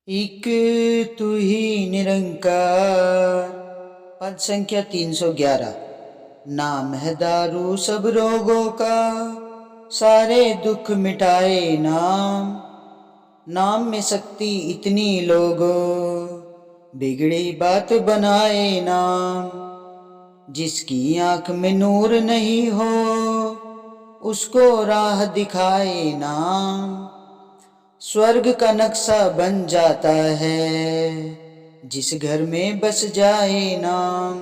एक तू ही निरंकार। पद संख्या 311। नाम है दारू सब रोगों का, सारे दुख मिटाए नाम। नाम में शक्ति इतनी लोगों, बिगड़ी बात बनाए नाम। जिसकी आंख में नूर नहीं हो, उसको राह दिखाए नाम। स्वर्ग का नक्शा बन जाता है, जिस घर में बस जाए नाम।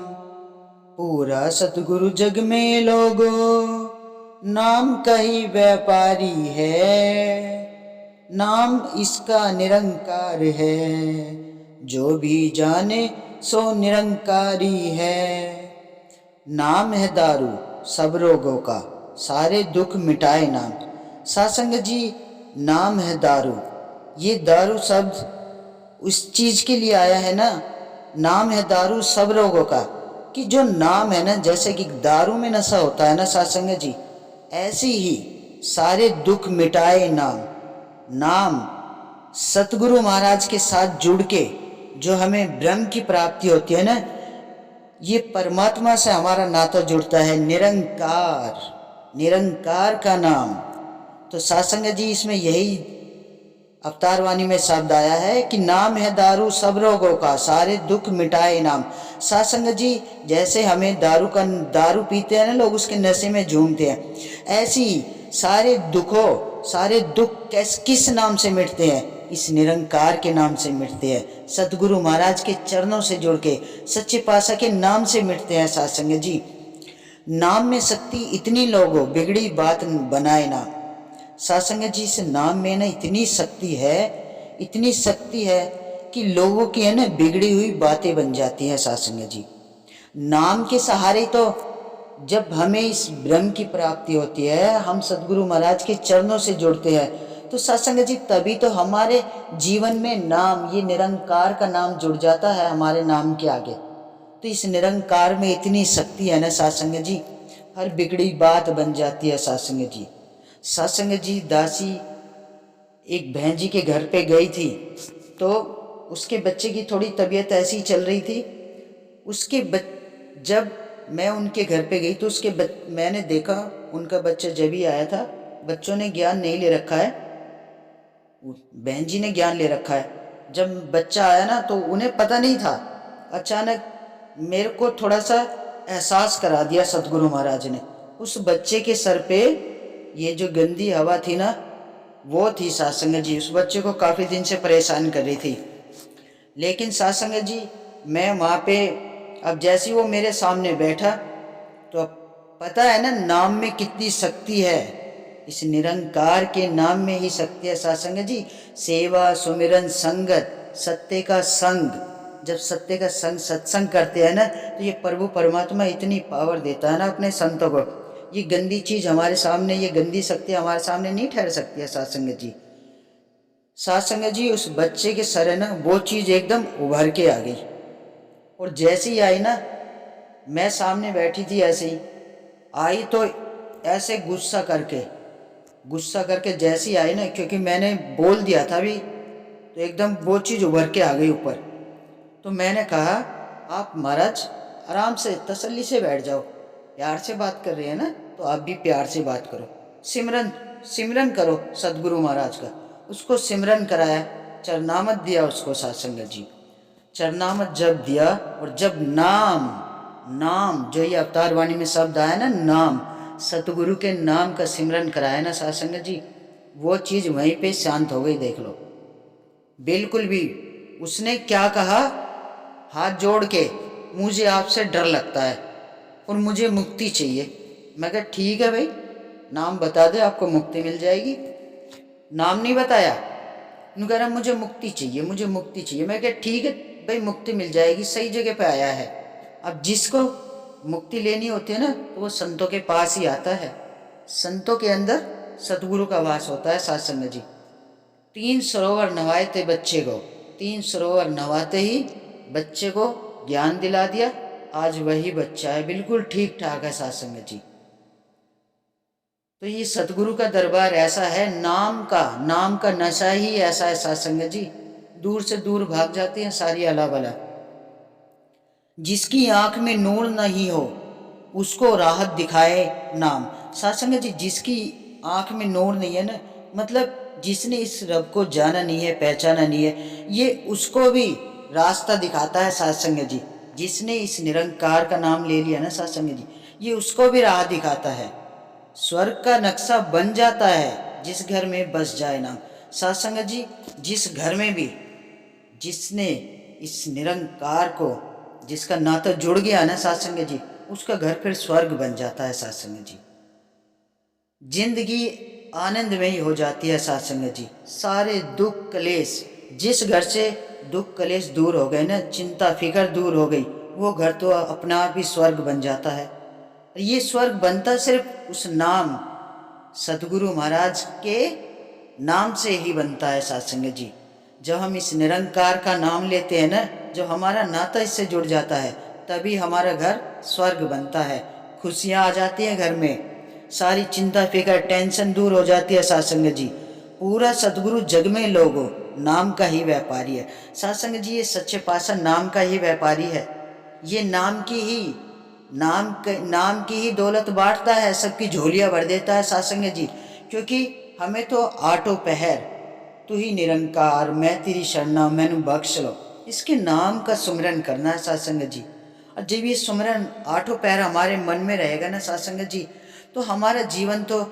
पूरा सतगुरु जग में लोगों, नाम का ही व्यापारी है। नाम इसका निरंकार है, जो भी जाने सो निरंकारी है। नाम है दारू सब रोगों का, सारे दुख मिटाए नाम। सासंग जी, नाम है दारू। ये दारू शब्द उस चीज के लिए आया है ना, नाम है दारू सब रोगों का, कि जो नाम है ना, जैसे कि दारू में नशा होता है ना सासंग जी, ऐसे ही सारे दुख मिटाए नाम। नाम सतगुरु महाराज के साथ जुड़ के जो हमें ब्रह्म की प्राप्ति होती है ना, ये परमात्मा से हमारा नाता जुड़ता है। निरंकार, निरंकार का नाम। तो सासंग जी, इसमें यही अवतार वाणी में शब्द आया है कि नाम है दारू सब रोगों का, सारे दुख मिटाए नाम। सासंग जी, जैसे हमें दारू पीते हैं ना लोग, उसके नशे में झूमते हैं, ऐसी सारे सारे दुख किस नाम से मिटते हैं? इस निरंकार के नाम से मिटते हैं। सतगुरु महाराज के चरणों से जुड़ के सच्चे पातशाह के नाम से मिटते हैं सासंग जी। नाम में शक्ति इतनी लोगों, बिगड़ी बात बनाए नाम। सासंग जी, इस नाम में ना इतनी शक्ति है, इतनी शक्ति है कि लोगों की है ना बिगड़ी हुई बातें बन जाती हैं सासंग जी। नाम के सहारे तो जब हमें इस ब्रह्म की प्राप्ति होती है, हम सदगुरु महाराज के चरणों से जुड़ते हैं, तो सत्संग जी तभी तो हमारे जीवन में नाम, ये निरंकार का नाम जुड़ जाता है हमारे नाम के आगे। तो इस निरंकार में इतनी शक्ति है ना सासंग जी, हर बिगड़ी बात बन जाती है सासंग जी। सासंग जी, दासी एक बहन जी के घर पे गई थी, तो उसके बच्चे की थोड़ी तबीयत ऐसी चल रही थी। जब मैं उनके घर पे गई तो मैंने देखा उनका बच्चा जब ही आया था। बच्चों ने ज्ञान नहीं ले रखा है, बहन जी ने ज्ञान ले रखा है। जब बच्चा आया ना तो उन्हें पता नहीं था। अचानक मेरे को थोड़ा सा एहसास करा दिया सतगुरु महाराज ने। उस बच्चे के सर पे ये जो गंदी हवा थी ना, वो थी सासंग जी, उस बच्चे को काफ़ी दिन से परेशान कर रही थी। लेकिन सासंग जी, मैं वहाँ पे, अब जैसे वो मेरे सामने बैठा तो अब पता है ना नाम में कितनी शक्ति है। इस निरंकार के नाम में ही शक्ति है सासंग जी। सेवा सुमिरन संगत, सत्य का संग, जब सत्य का संग सत्संग करते हैं ना, तो ये प्रभु परमात्मा इतनी पावर देता है ना अपने संतों को। ये गंदी चीज हमारे सामने, ये गंदी शक्ति हमारे सामने नहीं ठहर सकती है सासंग जी। सासंग जी, उस बच्चे के सर है ना, वो चीज एकदम उभर के आ गई। और जैसे ही आई ना, मैं सामने बैठी थी, ऐसे ही आई तो ऐसे गुस्सा करके जैसे ही आई ना, क्योंकि मैंने बोल दिया था भी, तो एकदम वो चीज़ उभर के आ गई ऊपर। तो मैंने कहा, आप महाराज आराम से तसल्ली से बैठ जाओ, प्यार से बात कर रहे हैं ना, तो आप भी प्यार से बात करो। सिमरन सिमरन करो सदगुरु महाराज का। उसको सिमरन कराया, चरनामत दिया उसको सासंग जी। चरनामत जब दिया, और जब नाम नाम जो ये अवतार वाणी में शब्द आया ना, नाम, सतगुरु के नाम का सिमरन कराया ना सासंग जी, वो चीज वहीं पे शांत हो गई। देख लो, बिल्कुल भी। उसने क्या कहा, हाथ जोड़ के, मुझे आपसे डर लगता है और मुझे मुक्ति चाहिए। मैं कहा ठीक है भाई, नाम बता दे, आपको मुक्ति मिल जाएगी। नाम नहीं बताया, उन्होंने कहा मुझे मुक्ति चाहिए, मुझे मुक्ति चाहिए। मैं कहा ठीक है भाई, मुक्ति मिल जाएगी, सही जगह पे आया है। अब जिसको मुक्ति लेनी होती है ना, तो वो संतों के पास ही आता है। संतों के अंदर सतगुरु का वास होता है सासंग जी। 3 सरोवर नवाए थे बच्चे को, 3 सरोवर नवाते ही बच्चे को ज्ञान दिला दिया। आज वही बच्चा है, बिल्कुल ठीक ठाक है सासंग जी। तो ये सतगुरु का दरबार ऐसा है, नाम का नशा ही ऐसा है सासंग जी। दूर से दूर भाग जाते हैं सारी अला बला। जिसकी आंख में नूर नहीं हो उसको राहत दिखाए नाम। सासंग जी, जिसकी आंख में नूर नहीं है ना, मतलब जिसने इस रब को जाना नहीं है, पहचाना नहीं है, ये उसको भी रास्ता दिखाता है सासंग जी। जिसने इस निरंकार का नाम ले लिया ना सासंग जी, ये उसको भी राह दिखाता है। स्वर्ग का नक्शा बन जाता है जिस घर में बस जाए नाम। सासंग जी, जिस घर में भी जिसने इस निरंकार को, जिसका नाता जुड़ गया ना सासंग जी, उसका घर फिर स्वर्ग बन जाता है सासंग जी। जिंदगी आनंदमयी हो जाती है सासंग जी। सारे दुख कलेश, जिस घर से दुख कलेश दूर हो गए ना, चिंता फिक्र दूर हो गई, वो घर तो अपने आप ही स्वर्ग बन जाता है। ये स्वर्ग बनता सिर्फ उस नाम, सदगुरु महाराज के नाम से ही बनता है सासंग जी। जब हम इस निरंकार का नाम लेते हैं ना, जो हमारा नाता इससे जुड़ जाता है, तभी हमारा घर स्वर्ग बनता है। खुशियाँ आ जाती हैं घर में, सारी चिंता फिक्र टेंशन दूर हो जाती है सासंग जी। पूरा सदगुरु जग में लोगो नाम का ही व्यापारी है सासंग जी। ये सच्चे पातशाह नाम का ही व्यापारी है। ये नाम की ही दौलत बांटता है, सबकी झोलियां भर देता है सासंग जी। क्योंकि हमें तो आठों पहर तू ही निरंकार मैं तेरी शरणा मैनू बख्श लो, इसके नाम का सुमरन करना है सासंग जी। और जब ये सुमरन आठों पहर हमारे मन में रहेगा ना सासंग जी, तो हमारा जीवन तो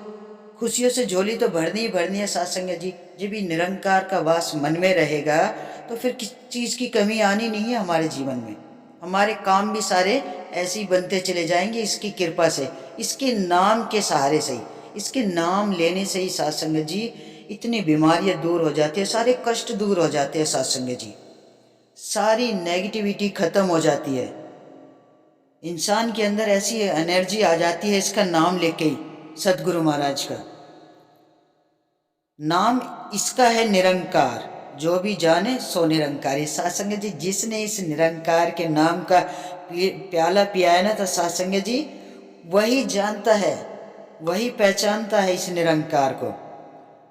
खुशियों से झोली तो भरनी ही भरनी है सासंग जी। जब ये निरंकार का वास मन में रहेगा तो फिर किस चीज़ की कमी आनी नहीं है हमारे जीवन में। हमारे काम भी सारे ऐसे ही बनते चले जाएंगे इसकी कृपा से, इसके नाम के सहारे से ही, इसके नाम लेने से ही सासंग जी इतनी बीमारियां दूर हो जाती है, सारे कष्ट दूर हो जाते हैं सासंग जी, सारी नेगेटिविटी खत्म हो जाती है। इंसान के अंदर ऐसी एनर्जी आ जाती है इसका नाम लेके ही। सदगुरु महाराज का नाम इसका है निरंकार, जो भी जाने सो निरंकारी। सासंग जी, जिसने इस निरंकार के नाम का प्याला पियाया ना, तो सासंग जी वही जानता है, वही पहचानता है इस निरंकार को।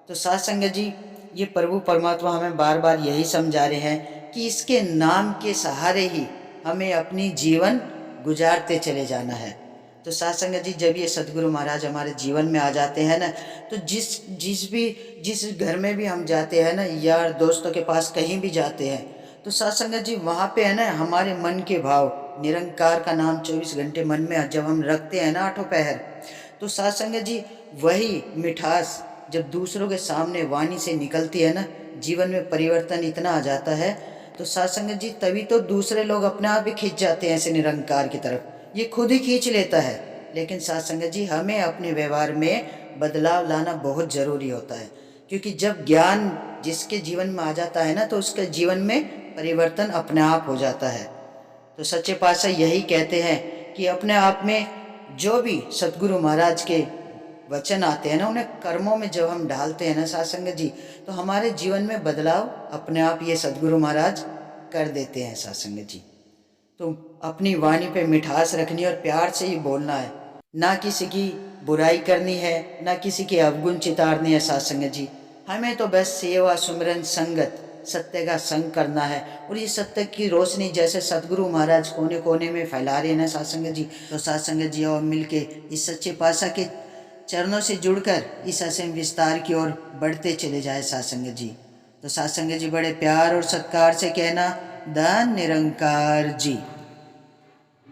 तो सासंग जी, ये प्रभु परमात्मा हमें बार बार यही समझा रहे हैं कि इसके नाम के सहारे ही हमें अपनी जीवन गुजारते चले जाना है। तो सासंग जी, जब ये सदगुरु महाराज हमारे जीवन में आ जाते हैं ना, तो जिस घर में भी हम जाते हैं ना, यार दोस्तों के पास कहीं भी जाते हैं, तो सासंग जी वहाँ पे है ना हमारे मन के भाव, निरंकार का नाम 24 घंटे मन में जब हम रखते हैं ना आठों पहर, तो सासंग जी वही मिठास जब दूसरों के सामने वाणी से निकलती है ना, जीवन में परिवर्तन इतना आ जाता है। तो सासंग जी तभी तो दूसरे लोग अपने आप ही खींच जाते हैं ऐसे निरंकार की तरफ, ये खुद ही खींच लेता है। लेकिन सासंग जी हमें अपने व्यवहार में बदलाव लाना बहुत ज़रूरी होता है, क्योंकि जब ज्ञान जिसके जीवन में आ जाता है ना, तो उसके जीवन में परिवर्तन अपने आप हो जाता है। तो सच्चे पातशाह यही कहते हैं कि अपने आप में जो भी सतगुरु महाराज के वचन आते हैं ना, उन्हें कर्मों में जब हम डालते हैं ना सासंग जी, तो हमारे जीवन में बदलाव अपने आप ये सतगुरु महाराज कर देते हैं सासंग जी। तो अपनी वाणी पे मिठास रखनी और प्यार से ही बोलना है, ना किसी की बुराई करनी है, ना किसी के अवगुण चितारनी है सासंग जी। हमें तो बस सेवा सुमिरन संगत सत्य का संग करना है। और ये सत्य की रोशनी जैसे सतगुरु महाराज कोने कोने में फैला रहे हैं ना सासंग जी, तो सासंग जी और मिलके इस सच्चे पातशाह के चरणों से जुड़कर इस असीम विस्तार की ओर बढ़ते चले जाए सासंग जी। तो सासंग जी बड़े प्यार और सत्कार से कहना, धन निरंकार जी।